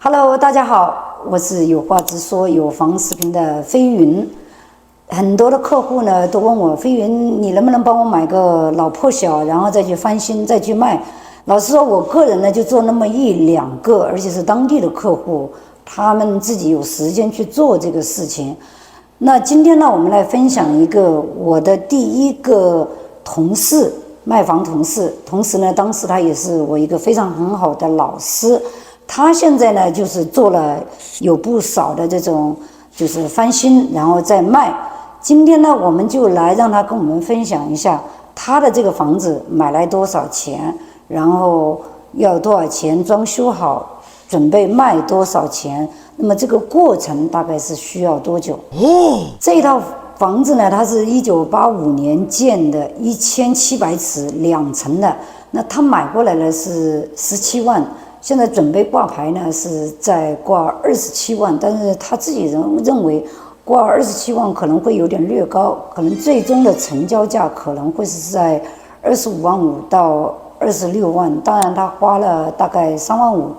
Hello， 大家好，我是有话直说有房视频的飞云。很多的客户呢都问我，飞云，你能不能帮我买个老破小，然后再去翻新，再去卖？老实说，我个人呢就做那么一两个，而且是当地的客户，他们自己有时间去做这个事情。那今天呢，我们来分享一个我的第一个同事，卖房同事，同时呢，当时他也是我一个非常很好的老师。他现在呢，就是做了有不少的这种，就是翻新，然后再卖。今天呢，我们就来让他跟我们分享一下他的这个房子买来多少钱，然后要多少钱装修好，准备卖多少钱。那么这个过程大概是需要多久？这一套房子呢，它是1985年建的，1700尺2层的。那他买过来呢是17万。现在准备挂牌呢，是在挂27万，但是他自己认为挂27万可能会有点略高，可能最终的成交价可能会是在25万5到26万，当然他花了大概3万5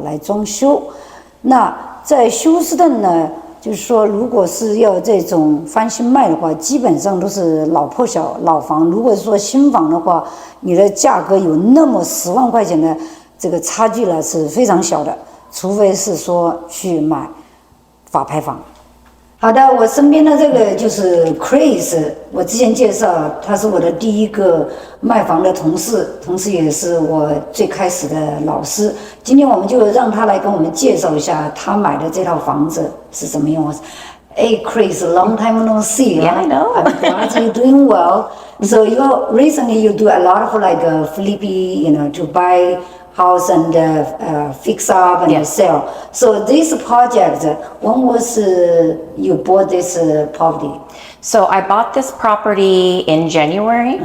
来装修。那在休斯顿呢，就是说如果是要这种翻新卖的话，基本上都是老破小老房。如果说新房的话，你的价格有那么10万块钱的这个差距呢是非常小的，除非是说去买法拍房。好的，我身边的这个就是 Chris， 我之前介绍他是我的第一个卖房的同事，同时也是我最开始的老师。今天我们就让他来跟我们介绍一下他买的这套房子是什么样子。Hey Chris, long time no see. Yeah, I know. I'm glad you're doing well. So recently you do a lot of like flippy, to buy house and fix up and sell. So this project, when was you bought this property? So I bought this property in January,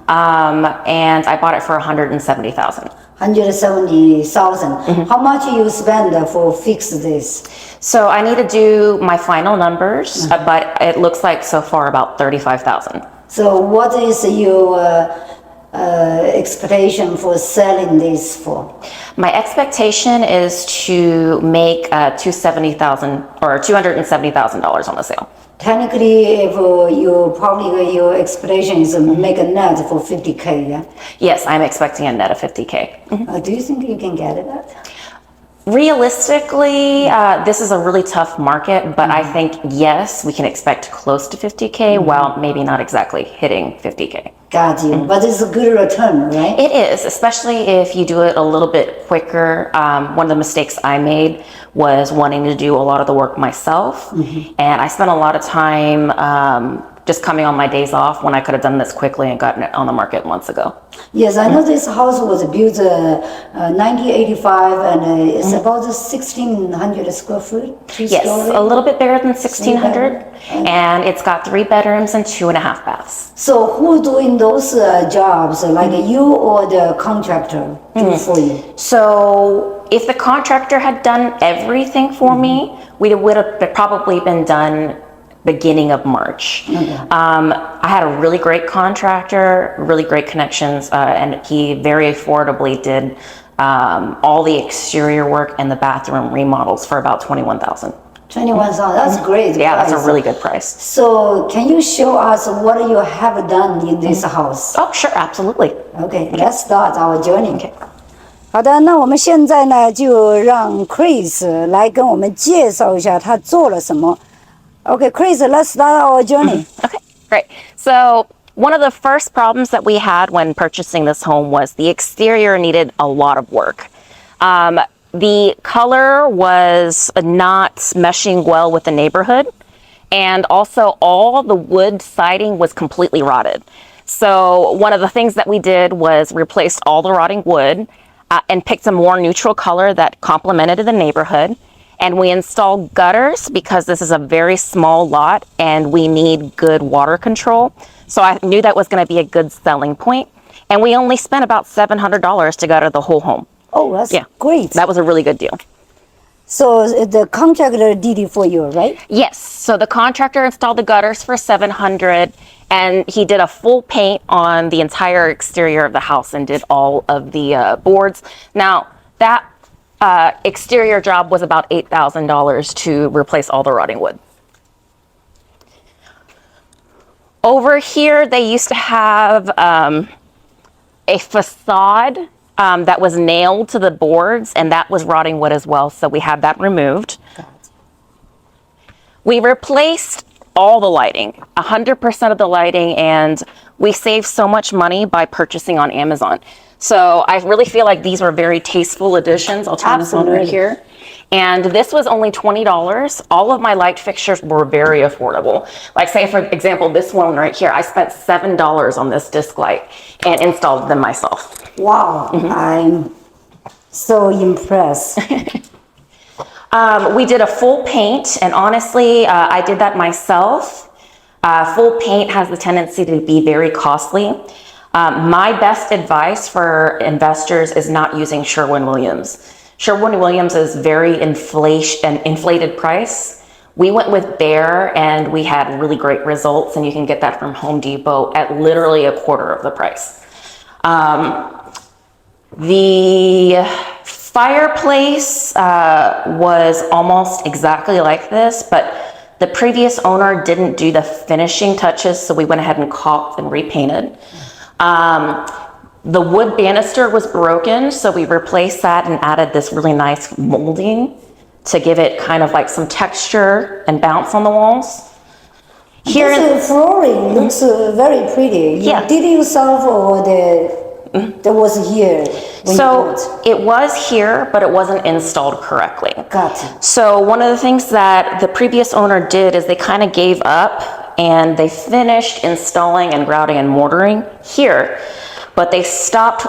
and I bought it for $170,000. 170,000. How much you spend for fix this? So I need to do my final numbers, but it looks like so far about $35,000. So what is your expectation for selling this for? My expectation is to make $270,000 or $270,000 on the sale. Technically, if your expectation is make a net for 50K, yeah? Yes, I'm expecting a net of 50K. Do you think you can get that? Realistically, this is a really tough market, but I think, yes, we can expect close to 50K, while maybe not exactly hitting 50K. Got you. But it's a good return, right? It is, especially if you do it a little bit quicker. One of the mistakes I made was wanting to do a lot of the work myself. And I spent a lot of time just coming on my days off when I could have done this quickly and gotten it on the market months ago. Yes, I know this house was built 1985 and it's about 1,600 square foot. Yes, a little bit bigger than 1,600, and it's got 3 bedrooms and 2.5 baths. So who doing those jobs, like you or the contractor do for you? So if the contractor had done everything for me, we would have probably been done beginning of March. I had a really great contractor, really great connections, and he very affordably did all the exterior work and the bathroom remodels for about $21,000. 21,000, that's great. Yeah, price. that's a really good price. So can you show us what you have done in this house? Oh, sure, absolutely. Okay, let's start our journey. Okay. 好的，那我们现在呢就让 Chris 来跟我们介绍一下他做了什么。Okay, Chris, let's start our journey. Okay, great. So one of the first problems that we had when purchasing this home was the exterior needed a lot of work. The color was not meshing well with the neighborhood, and also all the wood siding was completely rotted. So one of the things that we did was replace all the rotting wood and picked a more neutral color that complemented the neighborhood. And we installed gutters because this is a very small lot and we need good water control. So I knew that was going to be a good selling point. And we only spent about $700 to gutter the whole home. Oh, that's great. That was a really good deal. So the contractor did it for you, right? Yes. So the contractor installed the gutters for $700, and he did a full paint on the entire exterior of the house and did all of the boards. Now, that exterior job was about $8,000 to replace all the rotting wood. Over here, they used to have a facade that was nailed to the boards, and that was rotting wood as well, so we had that removed. We replaced all the lighting, 100% of the lighting, and we saved so much money by purchasing on Amazon. So I really feel like these were very tasteful additions. I'll turn this on right here. And this was only $20. All of my light fixtures were very affordable. Like say, for example, this one right here, I spent $7 on this disc light and installed them myself. Wow, I'm so impressed. We did a full paint, and honestly, I did that myself. Full paint has the tendency to be very costly. My best advice for investors is not using Sherwin-Williams. Sherwin-Williams is very inflated price. We went with Behr, and we had really great results, and you can get that from Home Depot at literally a quarter of the price. The fireplace was almost exactly like this, but the previous owner didn't do the finishing touches, so we went ahead and caulked and repainted. The wood banister was broken, so we replaced that and added this really nice molding to give it kind of like some texture and bounce on the walls. Here, this flooring looks very pretty. Yeah. Did you yourself or that was here? So it was here, but it wasn't installed correctly. Gotcha. So one of the things that the previous owner did is they kind of gave up and they finished installing and grouting and mortaring here, but they stopped.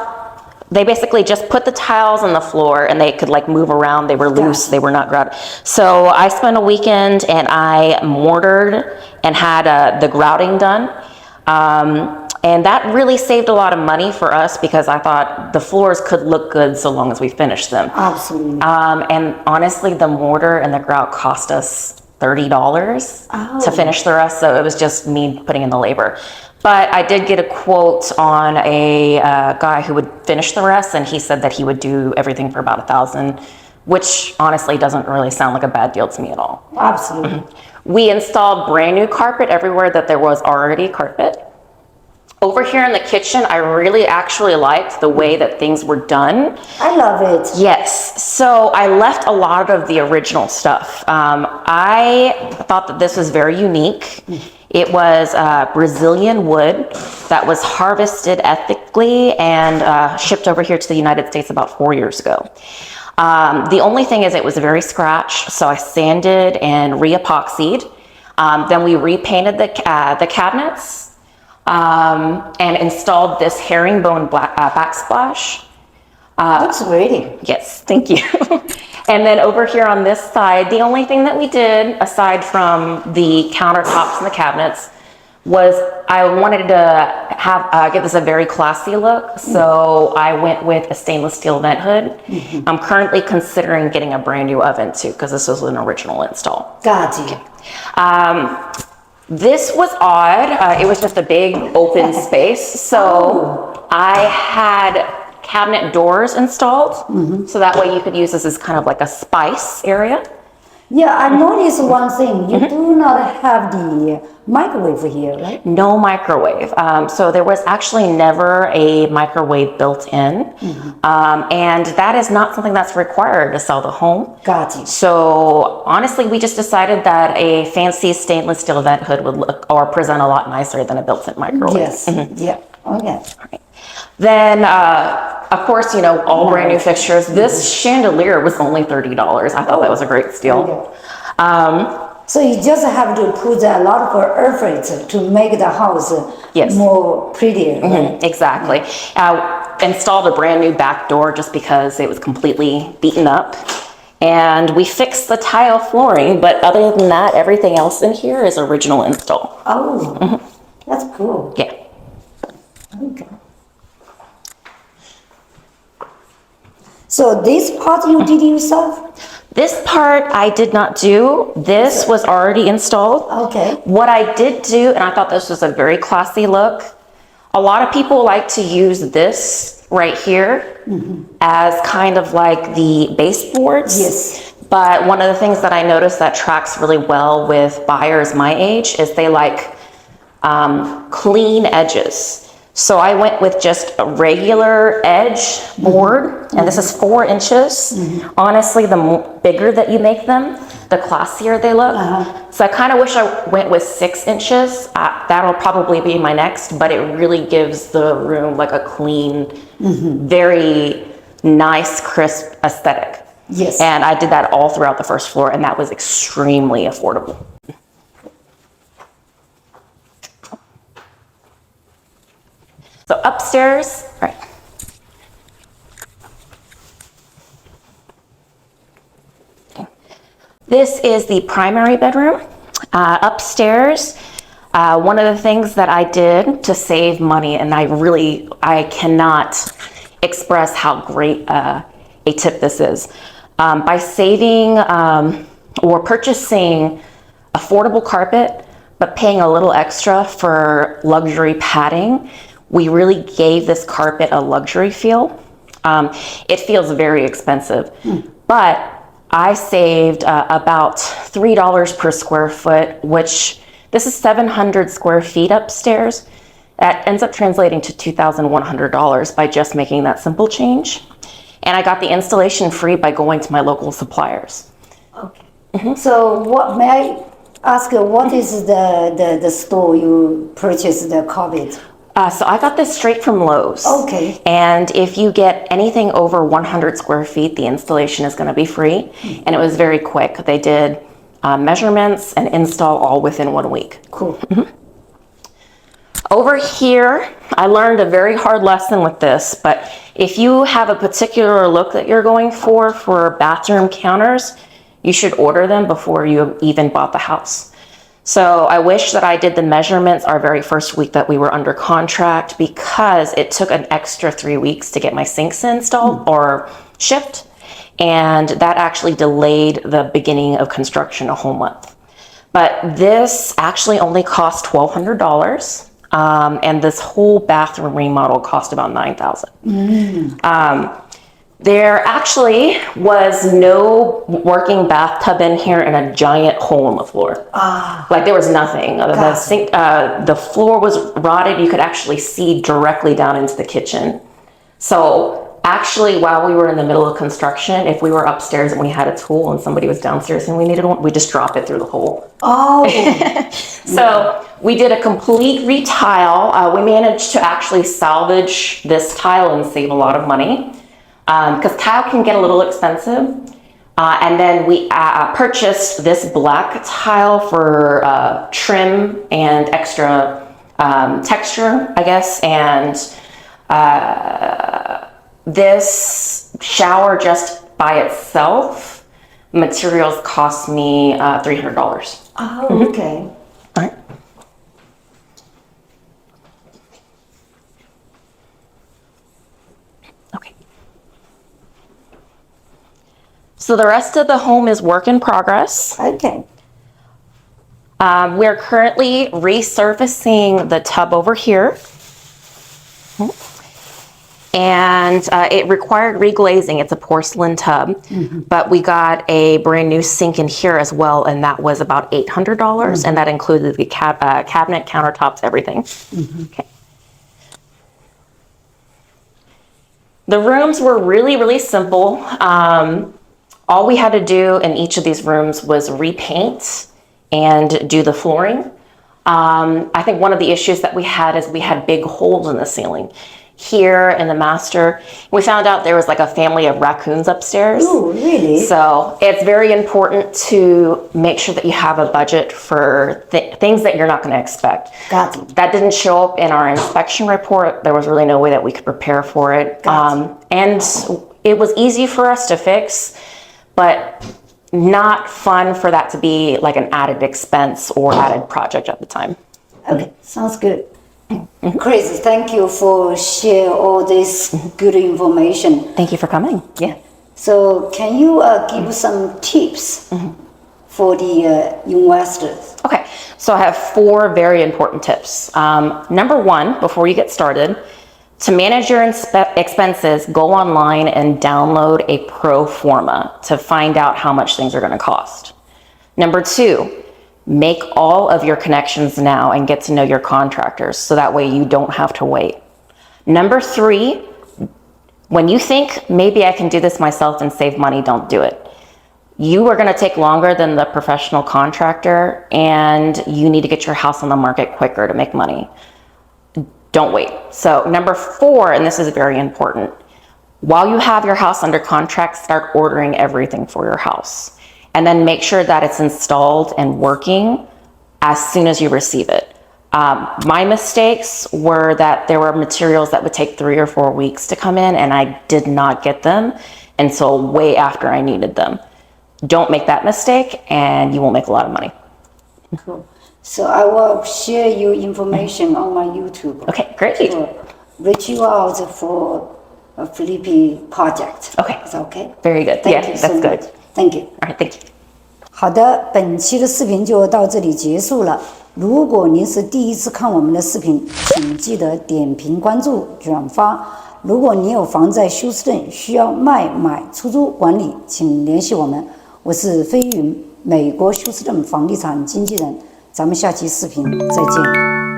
They basically just put the tiles on the floor and they could like move around. They were loose, they were not grouted. So I spent a weekend and I mortared and had the grouting done. And that really saved a lot of money for us because I thought the floors could look good so long as we finished them. Absolutely. And honestly, the mortar and the grout cost us $30 to finish the rest. So it was just me putting in the labor. But I did get a quote on a guy who would finish the rest, and he said that he would do everything for about $1,000, which honestly doesn't really sound like a bad deal to me at all. Absolutely. We installed brand new carpet everywhere that there was already carpet. Over here in the kitchen, I really actually liked the way that things were done. I love it. Yes, so I left a lot of the original stuff. I thought that this was very unique. It was Brazilian wood that was harvested ethically and shipped over here to the United States about 4 years ago. The only thing is it was very scratched, so I sanded and re-epoxied. Then we repainted the cabinets. And installed this herringbone backsplash. Looks pretty. Yes, thank you. And then over here on this side, the only thing that we did, aside from the countertops and the cabinets, was I wanted to have give this a very classy look. So I went with a stainless steel vent hood. I'm currently considering getting a brand new oven too, because this was an original install. Gotcha. This was odd. It was just a big open space. So I had cabinet doors installed. So that way you could use this as kind of like a spice area. Yeah, I noticed one thing. You do not have the microwave here, right? No microwave. So there was actually never a microwave built in. And that is not something that's required to sell the home. Got it. So honestly, we just decided that a fancy stainless steel vent hood would look or present a lot nicer than a built-in microwave. Yes. Yeah. Okay. Right. Then, of course, you know, all brand new fixtures. This chandelier was only $30. I thought that was a great steal. So you just have to put a lot of effort to make the house more prettier. Right? Exactly. Installed a brand new back door just because it was completely beaten up. And we fixed the tile flooring, but other than that, everything else in here is original install. Oh, that's cool. Yeah. Okay. So this part you did yourself? This part I did not do. This was already installed. Okay. What I did do, and I thought this was a very classy look, a lot of people like to use this right here as kind of like the baseboards. Yes. But one of the things that I noticed that tracks really well with buyers my age is they like clean edges. So I went with just a regular edge board, and this is 4 inches. Honestly, the bigger that you make them, the classier they look. So I kind of wish I went with 6 inches. That'll probably be my next, but it really gives the room like a clean, very nice, crisp aesthetic. Yes. And I did that all throughout the first floor, and that was extremely affordable. So upstairs, right. Okay. This is the primary bedroom. Upstairs, one of the things that I did to save money, and I cannot express how great a tip this is. By saving or purchasing affordable carpet, but paying a little extra for luxury padding, we really gave this carpet a luxury feel. It feels very expensive, but I saved about $3 per square foot, which this is 700 square feet upstairs. That ends up translating to $2,100 by just making that simple change. And I got the installation free by going to my local suppliers. Okay. So what may I ask? What is the store you purchased the carpet? So I got this straight from Lowe's. Okay. And if you get anything over 100 square feet, the installation is going to be free. And it was very quick. They did measurements and install all within 1 week. Cool. Over here, I learned a very hard lesson with this, but if you have a particular look that you're going for bathroom counters, you should order them before you even bought the house. So I wish that I did the measurements our very first week that we were under contract, because it took an extra 3 weeks to get my sinks installed or shipped. And that actually delayed the beginning of construction a whole month. But this actually only cost $1,200. And this whole bathroom remodel cost about $9,000. There actually was no working bathtub in here and a giant hole in the floor. Like there was nothing. The sink, the floor was rotted. You could actually see directly down into the kitchen. So actually, while we were in the middle of construction, if we were upstairs and we had a tool and somebody was downstairs and we needed one, we just drop it through the hole. So we did a complete retile. We managed to actually salvage this tile and save a lot of money, because tile can get a little expensive. And then we purchased this black tile for trim and extra texture, I guess. And this shower just by itself, materials cost me $300. Oh, okay. All right. Okay. So the rest of the home is work in progress. Okay. We're currently resurfacing the tub over here. And it required reglazing. It's a porcelain tub, but we got a brand new sink in here as well, and that was about $800, and that included the cabinet, countertops, everything. Okay. The rooms were really, really simple. All we had to do in each of these rooms was repaint and do the flooring. I think one of the issues that we had is we had big holes in the ceiling. Here in the master, we found out there was like a family of raccoons upstairs. Oh, really? So it's very important to make sure that you have a budget for things that you're not going to expect. Got it. That didn't show up in our inspection report. There was really no way that we could prepare for it. And it was easy for us to fix, but not fun for that to be like an added expense or added project at the time. Okay, sounds good. Chris, thank you for sharing all this good information. Thank you for coming. Yeah. So can you give some tips for the investors? Okay, so I have 4 very important tips. Number 1, before you get started, To manage your expenses, go online and download a pro forma to find out how much things are going to cost. Number 2, make all of your connections now and get to know your contractors so that way you don't have to wait. Number 3, when you think maybe I can do this myself and save money, don't do it. You are going to take longer than the professional contractor and you need to get your house on the market quicker to make money. Don't wait. So number 4, and this is very important, while you have your house under contract, start ordering everything for your house. And then make sure that it's installed and working as soon as you receive it. My mistakes were that there were materials that would take 3 or 4 weeks to come in and I did not get them until way after I needed them. Don't make that mistake and you will make a lot of money. Cool. So I will share your information on my YouTube. Okay, great. Reach you out for a Philippine project. Okay. Is that okay? Very good. Thank Yeah, you so that's good. much. Thank you. All right, thank you. 好的，本期的视频就到这里结束了。如果您是第一次看我们的视频，请记得点评、关注、转发。如果你有房在休斯顿需要卖、买、出租管理，请联系我们。我是飞云，美国休斯顿房地产经纪人。咱们下期视频再见。